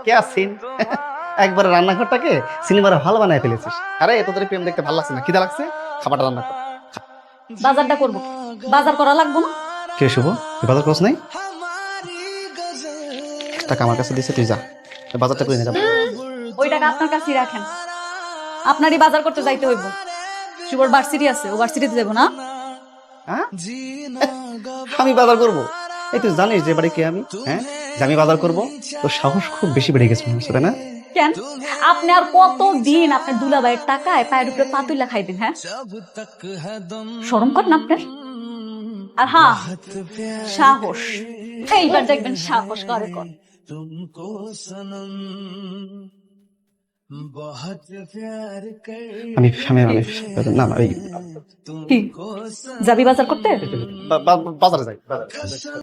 কে আসছিন? একবার রান্নাঘরটাকে সিনেমার হল বানায় ফেলেছিস। আরে তোদের প্রেম দেখতে ভালো লাগছে না? খিদা লাগছে? খাবারটা রান্না কর। বাজারটা করবো, বাজার করা লাগবো না? কে শুভ, তুই বাজার করছ নাই? টাকা আমার কাছে দিছে, তুই যা বাজারটা করে নিয়ে যাবো। ওই টাকা আপনার কাছেই রাখেন, আপনারই বাজার করতে যাইতে হইব। শুভর ভার্সিটি আছে, ও ভার্সিটিতে যাবো না? হ্যাঁ? আমি বাজার করবো? এই তুই জানিস যে বাড়ি কে আমি? হ্যাঁ, যে আমি বাজার করবো? তোর সাহস খুব বেশি বেড়ে গেছে মনে হচ্ছে, তাই না? কেন? আপনি আর কত দিন আপনার দুলাভাইয়ের টাকায় পায়ের উপরে পাতুইলা খাইবেন? হ্যাঁ, শরম কর না আপনার? আর হ্যাঁ, সাহস, এইবার দেখবেন সাহস করে কর। আমি না না, ওই কি যাবি বাজার করতে? বাজারে যাই।